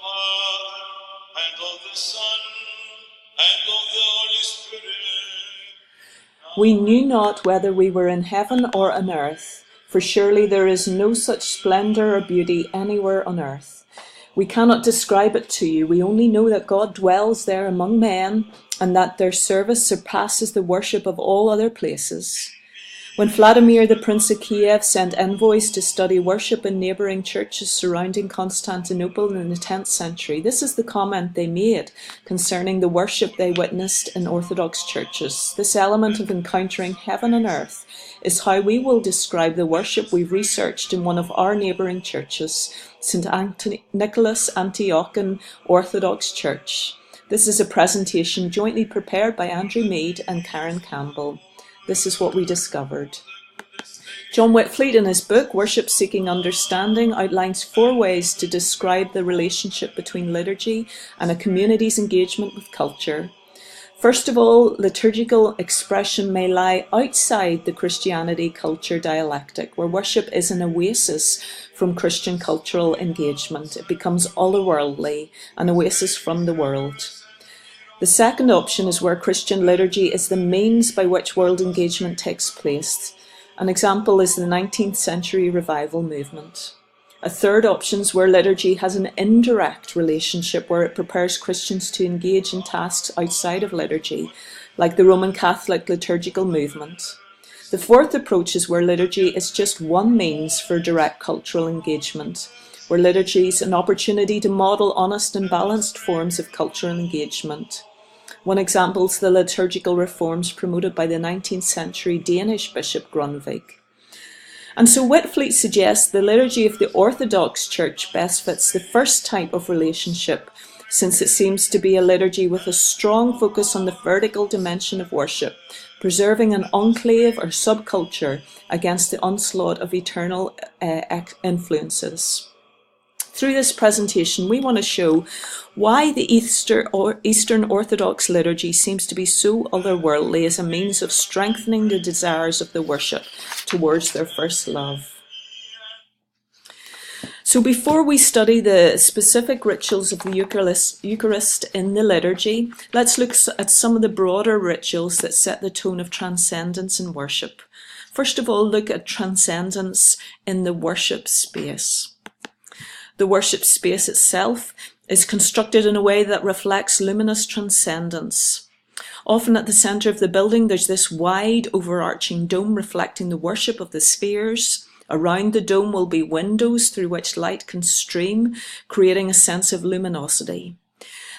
Father, and of the Son, and of the Holy Spirit. We knew not whether we were in heaven or on earth, for surely there is no such splendour or beauty anywhere on earth. We cannot describe it to you. We only know that God dwells there among men, and that their service surpasses the worship of all other places. When Vladimir, the Prince of Kiev, sent envoys to study worship in neighbouring churches surrounding Constantinople in the 10th century, this is the comment they made concerning the worship they witnessed in Orthodox churches. This element of encountering heaven and earth is how we will describe the worship we've researched in one of our neighbouring churches, St. Nicholas Antiochian Orthodox Church. This is a presentation jointly prepared by Andrew Mead and Karen Campbell. This is what we discovered. John Whitfleet, in his book, Worship Seeking Understanding, outlines 4 ways to describe the relationship between liturgy and a community's engagement with culture. First of all, liturgical expression may lie outside the Christianity-culture dialectic, where worship is an oasis from Christian cultural engagement. It becomes otherworldly, an oasis from the world. The second option is where Christian liturgy is the means by which world engagement takes place. An example is the 19th century revival movement. A third option is where liturgy has an indirect relationship, where it prepares Christians to engage in tasks outside of liturgy, like the Roman Catholic liturgical movement. The fourth approach is where liturgy is just one means for direct cultural engagement, where liturgy is an opportunity to model honest and balanced forms of cultural engagement. One example is the liturgical reforms promoted by the 19th century Danish Bishop Grundtvig. And so Whitfleet suggests the liturgy of the Orthodox Church best fits the first type of relationship, since it seems to be a liturgy with a strong focus on the vertical dimension of worship, preserving an enclave or subculture against the onslaught of eternal influences. Through this presentation, we want to show why the Eastern Orthodox liturgy seems to be so otherworldly as a means of strengthening the desires of the worship towards their first love. So before we study the specific rituals of the Eucharist in the liturgy, let's look at some of the broader rituals that set the tone of transcendence in worship. First of all, look at transcendence in the worship space. The worship space itself is constructed in a way that reflects luminous transcendence. Often at the centre of the building, there's this wide, overarching dome reflecting the worship of the spheres. Around the dome will be windows through which light can stream, creating a sense of luminosity.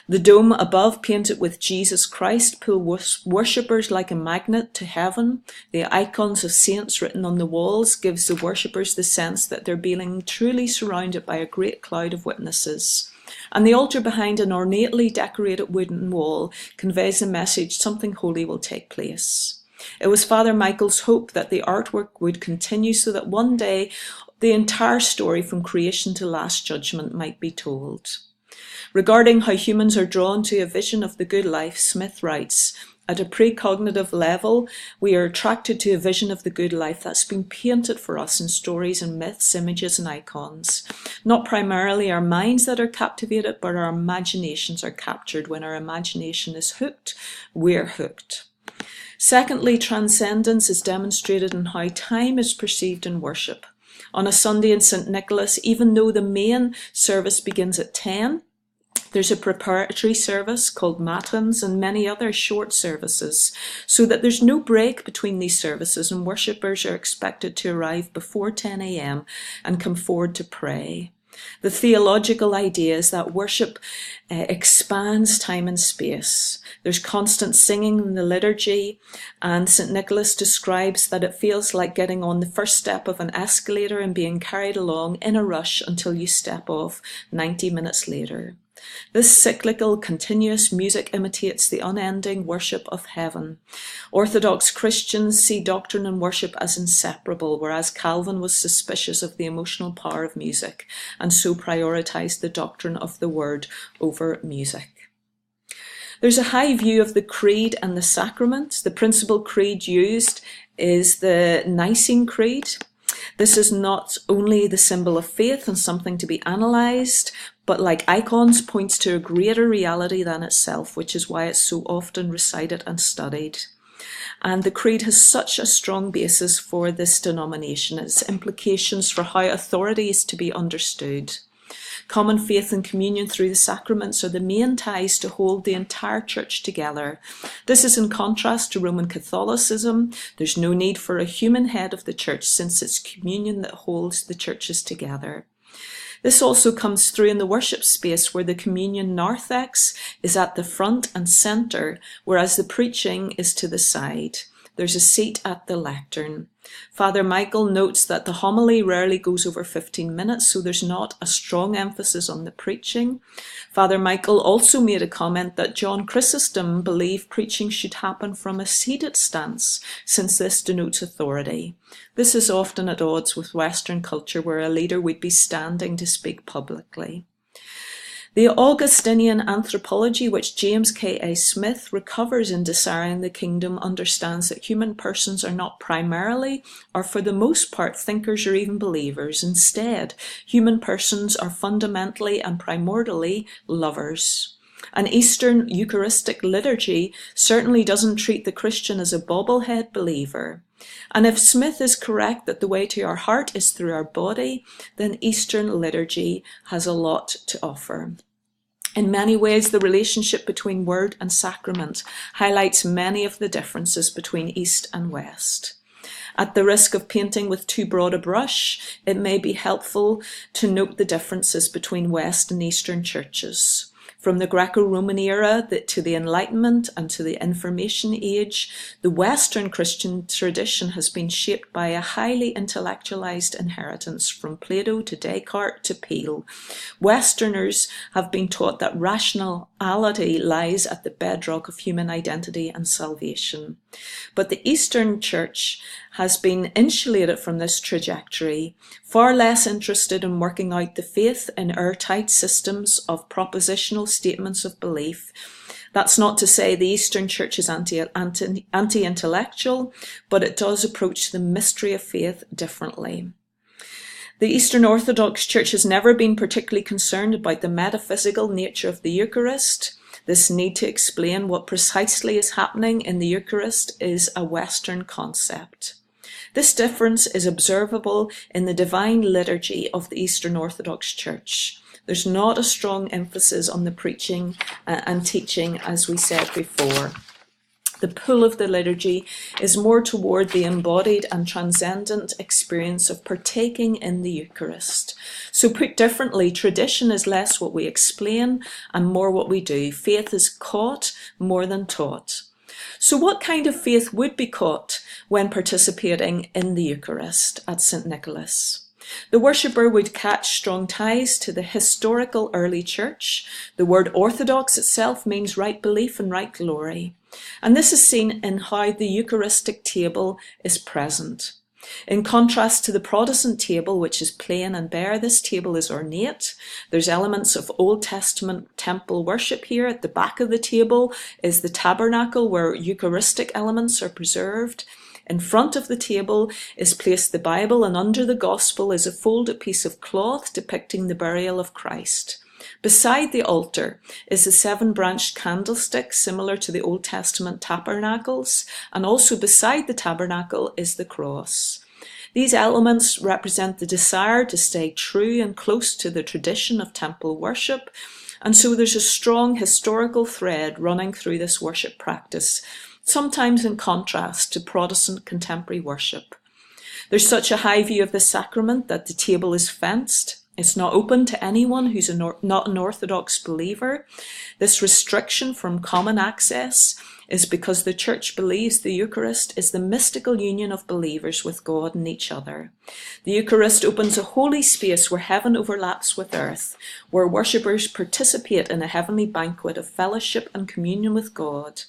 The dome above, painted with Jesus Christ, pull worshippers like a magnet to heaven. The icons of saints written on the walls gives the worshippers the sense that they're being truly surrounded by a great cloud of witnesses. And the altar behind an ornately decorated wooden wall conveys the message something holy will take place. It was Father Michael's hope that the artwork would continue so that one day the entire story from creation to Last Judgment might be told. Regarding how humans are drawn to a vision of the good life, Smith writes, at a precognitive level, we are attracted to a vision of the good life that's been painted for us in stories and myths, images and icons. Not primarily our minds that are captivated, but our imaginations are captured. When our imagination is hooked, we're hooked. Secondly, transcendence is demonstrated in how time is perceived in worship. On a Sunday in St. Nicholas, even though the main service begins at 10, there's a preparatory service called Matins and many other short services, so that there's no break between these services and worshippers are expected to arrive before 10 a.m. and come forward to pray. The theological idea is that worship expands time and space. There's constant singing in the liturgy, and St. Nicholas describes that it feels like getting on the first step of an escalator and being carried along in a rush until you step off 90 minutes later. This cyclical, continuous music imitates the unending worship of heaven. Orthodox Christians see doctrine and worship as inseparable, whereas Calvin was suspicious of the emotional power of music, and so prioritized the doctrine of the word over music. There's a high view of the creed and the sacraments. The principal creed used is the Nicene Creed. This is not only the symbol of faith and something to be analysed, but like icons points to a greater reality than itself, which is why it's so often recited and studied. And the creed has such a strong basis for this denomination, its implications for how authority is to be understood. Common faith and communion through the sacraments are the main ties to hold the entire church together. This is in contrast to Roman Catholicism. There's no need for a human head of the church, since it's communion that holds the churches together. This also comes through in the worship space, where the communion narthex is at the front and centre, whereas the preaching is to the side. There's a seat at the lectern. Father Michael notes that the homily rarely goes over 15 minutes, so there's not a strong emphasis on the preaching. Father Michael also made a comment that John Chrysostom believed preaching should happen from a seated stance, since this denotes authority. This is often at odds with Western culture, where a leader would be standing to speak publicly. The Augustinian anthropology, which James K.A. Smith recovers in Desiring the Kingdom, understands that human persons are not primarily, or for the most part, thinkers or even believers. Instead, human persons are fundamentally and primordially lovers. An Eastern Eucharistic liturgy certainly doesn't treat the Christian as a bobblehead believer. And if Smith is correct that the way to our heart is through our body, then Eastern liturgy has a lot to offer. In many ways, the relationship between word and sacrament highlights many of the differences between East and West. At the risk of painting with too broad a brush, it may be helpful to note the differences between West and Eastern churches. From the Greco-Roman era to the Enlightenment and to the Information Age, the Western Christian tradition has been shaped by a highly intellectualized inheritance from Plato to Descartes to Peel. Westerners have been taught that rationality lies at the bedrock of human identity and salvation. But the Eastern Church has been insulated from this trajectory, far less interested in working out the faith in airtight systems of propositional statements of belief. That's not to say the Eastern Church is anti-intellectual, but it does approach the mystery of faith differently. The Eastern Orthodox Church has never been particularly concerned about the metaphysical nature of the Eucharist. This need to explain what precisely is happening in the Eucharist is a Western concept. This difference is observable in the divine liturgy of the Eastern Orthodox Church. There's not a strong emphasis on the preaching and teaching, as we said before. The pull of the liturgy is more toward the embodied and transcendent experience of partaking in the Eucharist. So put differently, tradition is less what we explain and more what we do. Faith is caught more than taught. So what kind of faith would be caught when participating in the Eucharist at St. Nicholas? The worshipper would catch strong ties to the historical early church. The word orthodox itself means right belief and right glory. And this is seen in how the Eucharistic table is present. In contrast to the Protestant table, which is plain and bare, this table is ornate. There's elements of Old Testament temple worship here. At the back of the table is the tabernacle where Eucharistic elements are preserved. In front of the table is placed the Bible, and under the Gospel is a folded piece of cloth depicting the burial of Christ. Beside the altar is the 7-branched candlestick, similar to the Old Testament tabernacles, and also beside the tabernacle is the cross. These elements represent the desire to stay true and close to the tradition of temple worship, and so there's a strong historical thread running through this worship practice, sometimes in contrast to Protestant contemporary worship. There's such a high view of the sacrament that the table is fenced. It's not open to anyone who's not an Orthodox believer. This restriction from common access is because the Church believes the Eucharist is the mystical union of believers with God and each other. The Eucharist opens a holy space where heaven overlaps with earth, where worshippers participate in a heavenly banquet of fellowship and communion with God.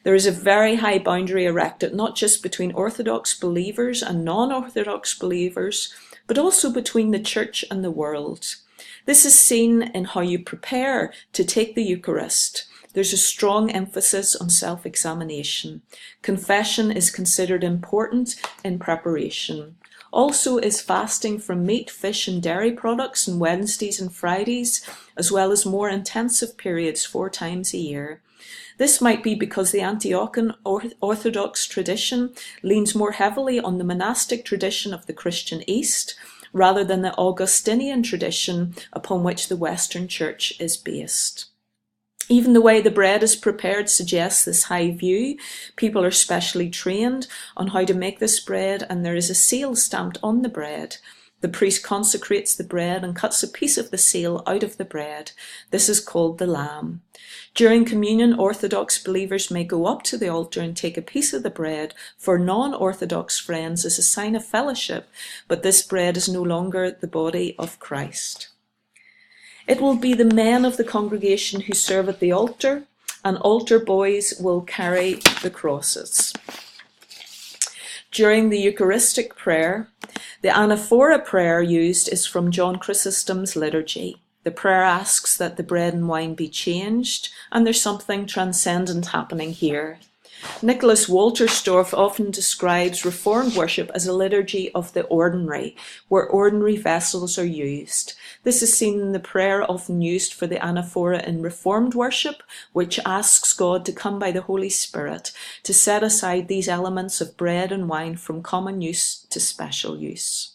There is a very high boundary erected, not just between Orthodox believers and non-Orthodox believers, but also between the Church and the world. This is seen in how you prepare to take the Eucharist. There's a strong emphasis on self-examination. Confession is considered important in preparation. Also is fasting from meat, fish and dairy products on Wednesdays and Fridays, as well as more intensive periods 4 times a year. This might be because the Antiochian Orthodox tradition leans more heavily on the monastic tradition of the Christian East, rather than the Augustinian tradition upon which the Western Church is based. Even the way the bread is prepared suggests this high view. People are specially trained on how to make this bread, and there is a seal stamped on the bread. The priest consecrates the bread and cuts a piece of the seal out of the bread. This is called the lamb. During communion, Orthodox believers may go up to the altar and take a piece of the bread. For non-Orthodox friends as a sign of fellowship, but this bread is no longer the body of Christ. It will be the men of the congregation who serve at the altar, and altar boys will carry the crosses. During the Eucharistic prayer, the anaphora prayer used is from John Chrysostom's liturgy. The prayer asks that the bread and wine be changed, and there's something transcendent happening here. Nicholas Wolterstorff often describes Reformed worship as a liturgy of the ordinary, where ordinary vessels are used. This is seen in the prayer often used for the anaphora in Reformed worship, which asks God to come by the Holy Spirit to set aside these elements of bread and wine from common use to special use.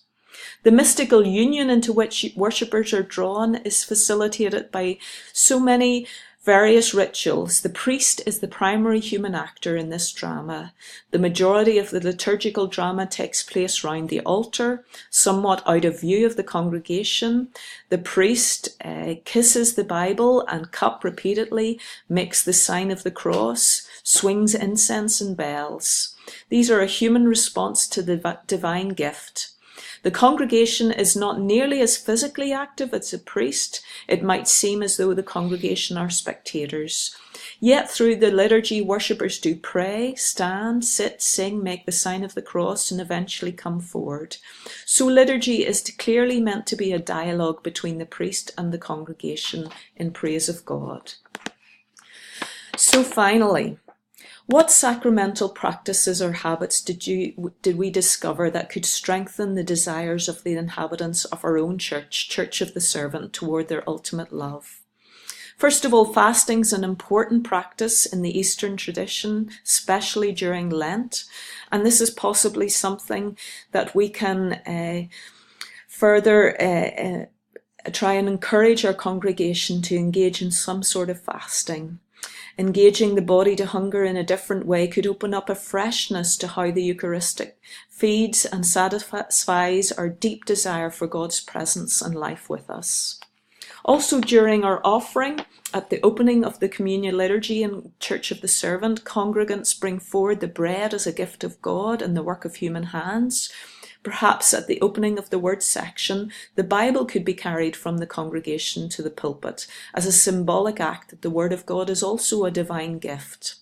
The mystical union into which worshippers are drawn is facilitated by so many various rituals. The priest is the primary human actor in this drama. The majority of the liturgical drama takes place round the altar, somewhat out of view of the congregation. The priest kisses the Bible and cup repeatedly, makes the sign of the cross, swings incense and bells. These are a human response to the divine gift. The congregation is not nearly as physically active as a priest. It might seem as though the congregation are spectators. Yet through the liturgy, worshippers do pray, stand, sit, sing, make the sign of the cross, and eventually come forward. So liturgy is clearly meant to be a dialogue between the priest and the congregation in praise of God. So finally, what sacramental practices or habits did we discover that could strengthen the desires of the inhabitants of our own church, Church of the Servant, toward their ultimate love? First of all, fasting is an important practice in the Eastern tradition, especially during Lent, and this is possibly something that we can further try and encourage our congregation to engage in some sort of fasting. Engaging the body to hunger in a different way could open up a freshness to how the Eucharistic feeds and satisfies our deep desire for God's presence and life with us. Also, during our offering, at the opening of the communion liturgy in Church of the Servant, congregants bring forward the bread as a gift of God and the work of human hands. Perhaps at the opening of the word section, the Bible could be carried from the congregation to the pulpit as a symbolic act that the Word of God is also a divine gift.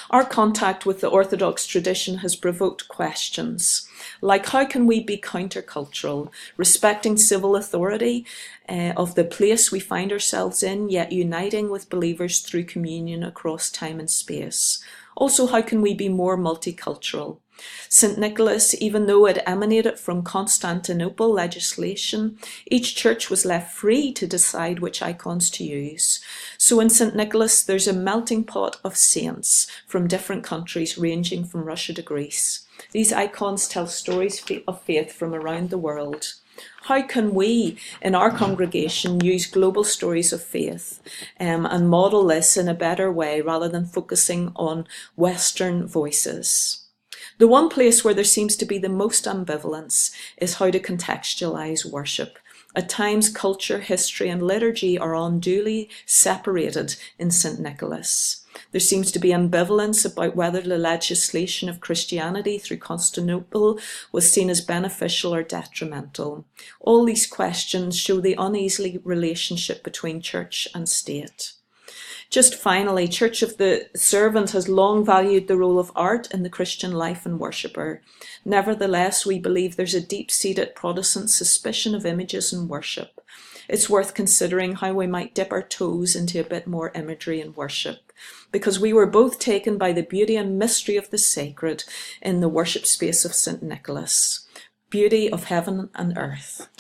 Our contact with the Orthodox tradition has provoked questions, like how can we be countercultural, respecting civil authority of the place we find ourselves in, yet uniting with believers through communion across time and space? Also, how can we be more multicultural? St. Nicholas, even though it emanated from Constantinople legislation, each church was left free to decide which icons to use. So in St. Nicholas, there's a melting pot of saints from different countries ranging from Russia to Greece. These icons tell stories of faith from around the world. How can we, in our congregation, use global stories of faith and model this in a better way rather than focusing on Western voices? The one place where there seems to be the most ambivalence is how to contextualize worship. At times, culture, history, and liturgy are unduly separated in St. Nicholas. There seems to be ambivalence about whether the legislation of Christianity through Constantinople was seen as beneficial or detrimental. All these questions show the uneasy relationship between church and state. Just finally, Church of the Servant has long valued the role of art in the Christian life and worshipper. Nevertheless, we believe there's a deep-seated Protestant suspicion of images in worship. It's worth considering how we might dip our toes into a bit more imagery in worship, because we were both taken by the beauty and mystery of the sacred in the worship space of St. Nicholas. beauty of heaven and earth.